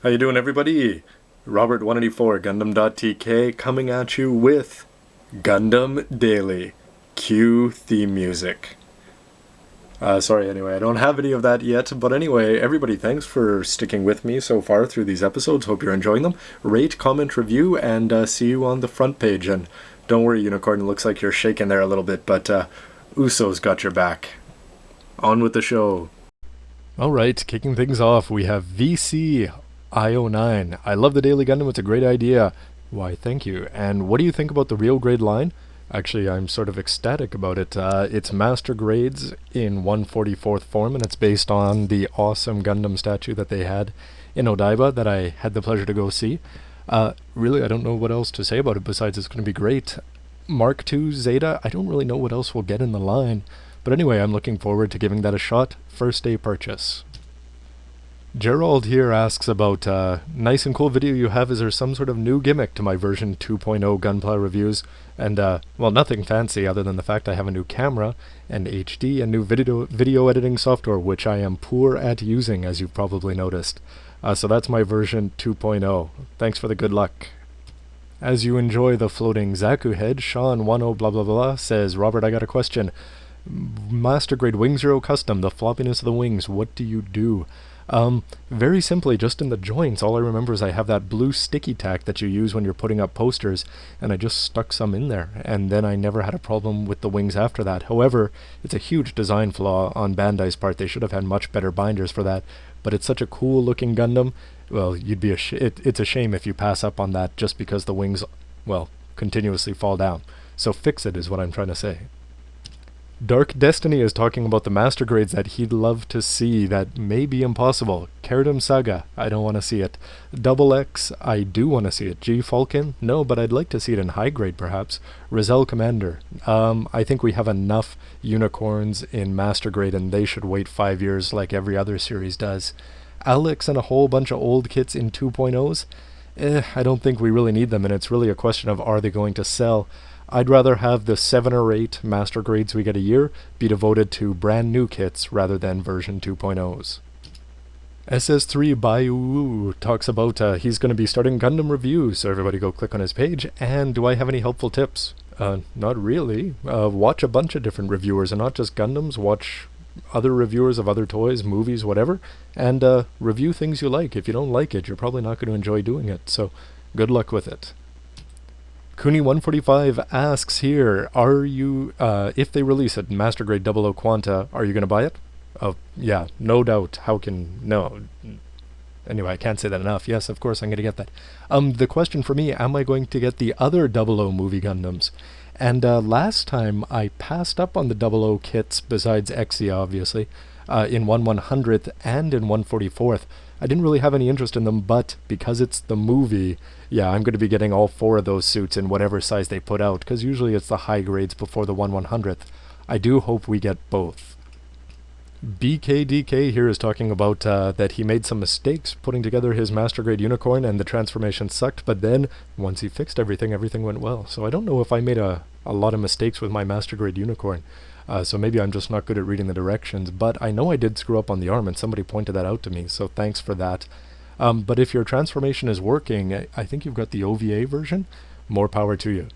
How you doing, everybody? Robert 184 gundam.tk coming at you with Gundam Daily. Cue theme music. Sorry, anyway, I don't have any of that yet, but anyway, everybody, thanks for sticking with me so far through these episodes. Hope you're enjoying them. Rate, comment, review, and see you on the front page. And don't worry, Unicorn, it looks like you're shaking there a little bit, but Uso's got your back. On with the show. Alright, kicking things off, we have VC IO9. I love the Daily Gundam, it's a great idea. Why, thank you. And what do you think about the real grade line? Actually, I'm sort of ecstatic about it. It's master grades in 144th form, and it's based on the awesome Gundam statue that they had in Odaiba that I had the pleasure to go see. Really, I don't know what else to say about it besides it's going to be great. Mark II Zeta, I don't really know what else we'll get in the line. But anyway, I'm looking forward to giving that a shot. First day purchase. Gerald here asks about, nice and cool video you have. Is there some sort of new gimmick to my version 2.0 Gunpla reviews? And, well, nothing fancy other than the fact I have a new camera and HD and new video editing software, which I am poor at using, as you've probably noticed. So that's my version 2.0. Thanks for the good luck. As you enjoy the floating Zaku head, Sean 10 blah blah blah says, Robert, I got a question. Master grade Wing Zero Custom, the floppiness of the wings, what do you do? Very simply, just in the joints, all I remember is I have that blue sticky tack that you use when you're putting up posters, and I just stuck some in there, and then I never had a problem with the wings after that. However, it's a huge design flaw on Bandai's part. They should have had much better binders for that, but it's such a cool looking Gundam. Well, it's a shame if you pass up on that just because the wings, well, continuously fall down. So fix it is what I'm trying to say. Dark Destiny is talking about the master grades that he'd love to see that may be impossible. Kingdom Saga, I don't want to see it. Double X, I do want to see it. G Falcon, no, but I'd like to see it in high grade perhaps. Rizal Commander, I think we have enough unicorns in master grade and they should wait 5 years like every other series does. Alex and a whole bunch of old kits in 2.0s? I don't think we really need them, and it's really a question of are they going to sell. I'd rather have the 7 or 8 master grades we get a year be devoted to brand new kits rather than version 2.0s. SS3 Bayou talks about he's going to be starting Gundam reviews, so everybody go click on his page. And do I have any helpful tips? Not really. Watch a bunch of different reviewers, and not just Gundams. Watch other reviewers of other toys, movies, whatever, and review things you like. If you don't like it, you're probably not going to enjoy doing it, so good luck with it. Kuni145 asks here, are you, if they release a Master Grade 00 Quanta, are you going to buy it? Oh, yeah, no doubt. No. Anyway, I can't say that enough. Yes, of course I'm going to get that. The question for me, am I going to get the other 00 movie Gundams? And last time I passed up on the 00 kits, besides Exia, obviously, in 1/100th and in 1/44th. I didn't really have any interest in them, but because it's the movie, yeah, I'm going to be getting all 4 of those suits in whatever size they put out, because usually it's the high grades before the 1/100th. I do hope we get both. BKDK here is talking about that he made some mistakes putting together his Master Grade Unicorn and the transformation sucked, but then once he fixed everything went well. So I don't know if I made a lot of mistakes with my Master Grade Unicorn. So maybe I'm just not good at reading the directions, but I know I did screw up on the arm and somebody pointed that out to me, so thanks for that. But if your transformation is working, I think you've got the OVA version. More power to you.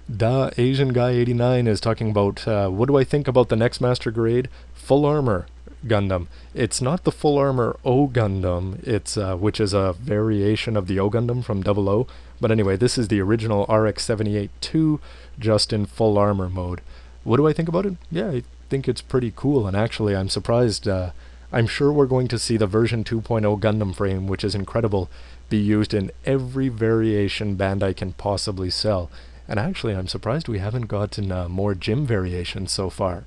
Da Asian Guy 89 is talking about what do I think about the next Master Grade Full Armor Gundam. It's not the Full Armor O Gundam, it's which is a variation of the O Gundam from 00, but anyway, this is the original RX-78-2 just in full armor mode. What do I think about it? Yeah, I think it's pretty cool, and actually I'm surprised. I'm sure we're going to see the version 2.0 Gundam frame, which is incredible, be used in every variation Bandai can possibly sell. And actually, I'm surprised we haven't gotten more gym variations so far.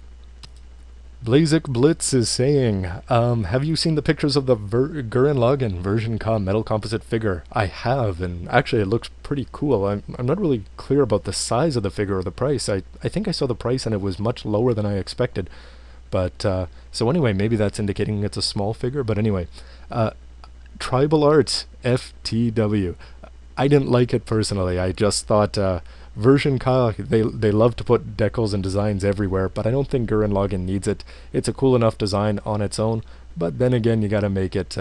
Blazik Blitz is saying, have you seen the pictures of the Gurren Lagann version metal composite figure? I have, and actually it looks pretty cool. I'm not really clear about the size of the figure or the price. I think I saw the price and it was much lower than I expected. But, so anyway, maybe that's indicating it's a small figure. But anyway, Tribal Arts FTW. I didn't like it personally. I just thought version Ka, they love to put decals and designs everywhere, but I don't think Gurren Lagann needs it. It's a cool enough design on its own, but then again, you gotta make it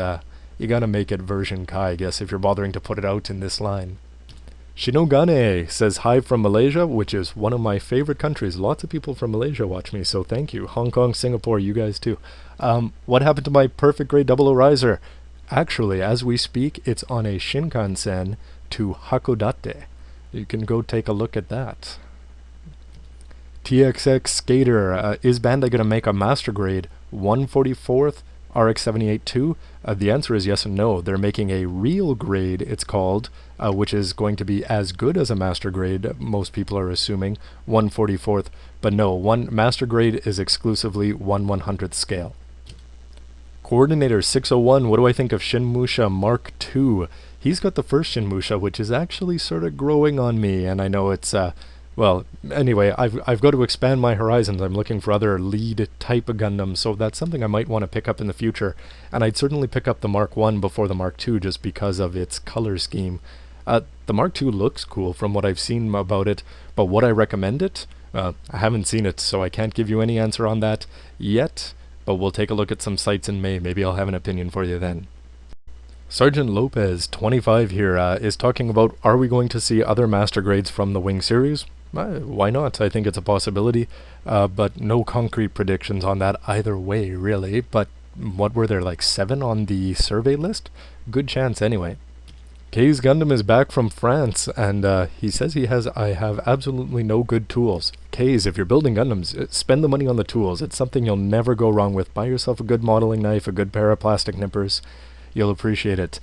you gotta make it version Kai, I guess, if you're bothering to put it out in this line. Shinogane says hi from Malaysia, which is one of my favorite countries. Lots of people from Malaysia watch me, so thank you. Hong Kong, Singapore, you guys too. What happened to my perfect grade 00 riser? Actually, as we speak, it's on a Shinkansen to Hakodate. You can go take a look at that. TXX Skater, is Bandai going to make a master grade 144th RX-78-2? The answer is yes and no. They're making a real grade, it's called, which is going to be as good as a master grade, most people are assuming, 144th. But no, one master grade is exclusively 1/100th scale. Coordinator 601, what do I think of Shinmusha Mark II? He's got the first Shinmusha, which is actually sort of growing on me, and I know it's, well, anyway, I've got to expand my horizons. I'm looking for other lead type of Gundams, so that's something I might want to pick up in the future, and I'd certainly pick up the Mark I before the Mark II just because of its color scheme. The Mark II looks cool from what I've seen about it, but would I recommend it? I haven't seen it, so I can't give you any answer on that yet. But we'll take a look at some sites in May. Maybe I'll have an opinion for you then. Sergeant Lopez, 25 here, is talking about, are we going to see other master grades from the Wing series? Why not? I think it's a possibility, but no concrete predictions on that either way, really. But what were there, like 7 on the survey list? Good chance anyway. Kay's Gundam is back from France, and he says I have absolutely no good tools. Kay's, if you're building Gundams, spend the money on the tools. It's something you'll never go wrong with. Buy yourself a good modeling knife, a good pair of plastic nippers. You'll appreciate it.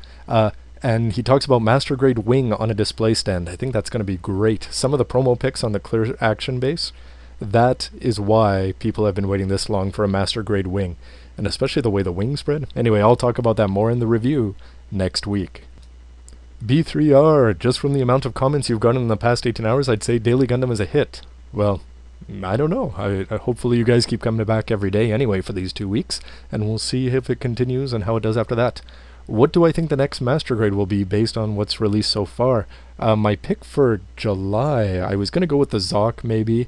And he talks about master grade wing on a display stand. I think that's going to be great. Some of the promo pics on the clear action base, that is why people have been waiting this long for a master grade wing. And especially the way the wings spread. Anyway, I'll talk about that more in the review next week. B3R, just from the amount of comments you've gotten in the past 18 hours, I'd say Daily Gundam is a hit. Well, I don't know. Hopefully you guys keep coming back every day anyway for these 2 weeks, and we'll see if it continues and how it does after that. What do I think the next master grade will be based on what's released so far? My pick for July, I was going to go with the Zoc maybe,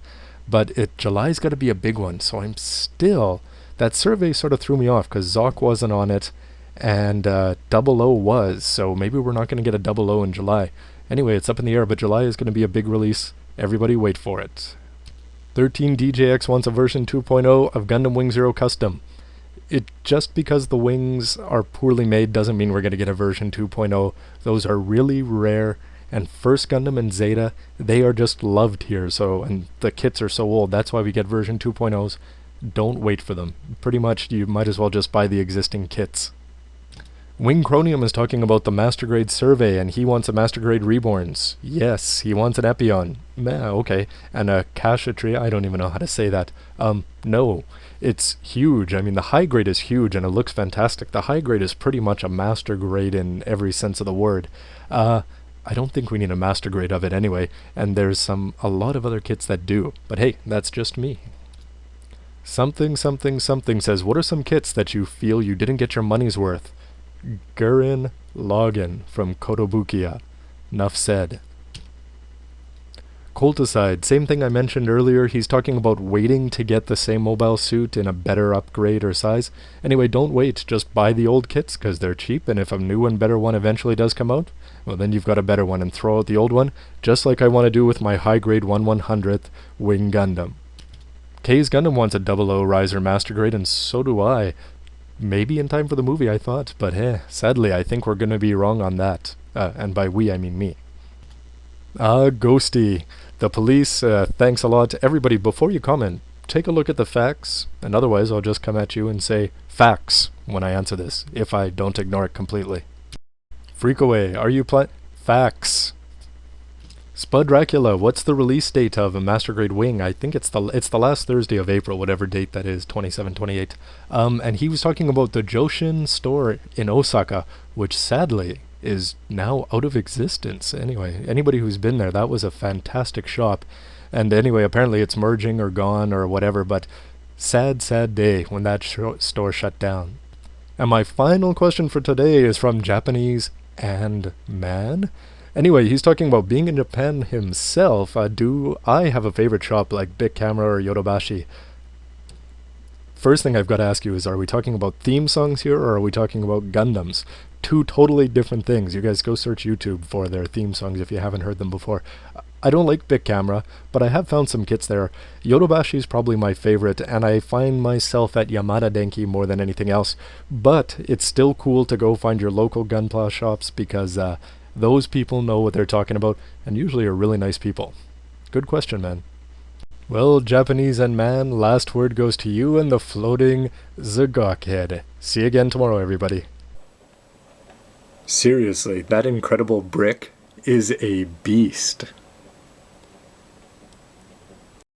but July's got to be a big one, so I'm still... That survey sort of threw me off because Zoc wasn't on it, and 00 was, so maybe we're not going to get a 00 in July. Anyway, it's up in the air, but July is going to be a big release. Everybody wait for it. 13DJX wants a version 2.0 of Gundam Wing Zero Custom. Just because the wings are poorly made doesn't mean we're going to get a version 2.0. Those are really rare, and First Gundam and Zeta, they are just loved here, so, and the kits are so old, that's why we get version 2.0s. Don't wait for them. Pretty much, you might as well just buy the existing kits. Wing Chronium is talking about the Master Grade survey, and he wants a Master Grade Reborns. Yes, he wants an Epion. Okay. And a Kashatria, I don't even know how to say that. No. It's huge. I mean, the high grade is huge, and it looks fantastic. The high grade is pretty much a Master Grade in every sense of the word. I don't think we need a Master Grade of it anyway, and there's a lot of other kits that do. But hey, that's just me. Something says, what are some kits that you feel you didn't get your money's worth? Gurren Lagann from Kotobukiya. Nuff said. Colticide, same thing I mentioned earlier. He's talking about waiting to get the same mobile suit in a better upgrade or size. Anyway, don't wait. Just buy the old kits because they're cheap, and if a new and better one eventually does come out, well, then you've got a better one, and throw out the old one, just like I want to do with my high-grade 1/100th Wing Gundam. Kay's Gundam wants a 00 Riser Master Grade, and so do I. Maybe in time for the movie, I thought, but sadly, I think we're going to be wrong on that. And by we, I mean me. Ghosty. The police, thanks a lot. Everybody, before you comment, take a look at the facts, and otherwise I'll just come at you and say facts when I answer this, if I don't ignore it completely. Freakaway, are you facts. Spud Dracula, what's the release date of a Master Grade Wing? I think it's the last Thursday of April, whatever date that is, 27, 28. And he was talking about the Joshin store in Osaka, which sadly is now out of existence. Anyway, anybody who's been there, that was a fantastic shop. And anyway, apparently it's merging or gone or whatever, but sad day when that store shut down. And my final question for today is from Japanese and Man. Anyway, he's talking about being in Japan himself. Do I have a favorite shop like Bic Camera or Yodobashi? First thing I've got to ask you is, are we talking about theme songs here, or are we talking about Gundams? two totally different things. You guys go search YouTube for their theme songs if you haven't heard them before. I don't like Bic Camera, but I have found some kits there. Yodobashi is probably my favorite, and I find myself at Yamada Denki more than anything else. But it's still cool to go find your local gunpla shops because those people know what they're talking about and usually are really nice people. Good question, man. Well, Japanese and man, last word goes to you and the floating Zagok. See you again tomorrow, everybody. Seriously, that incredible brick is a beast.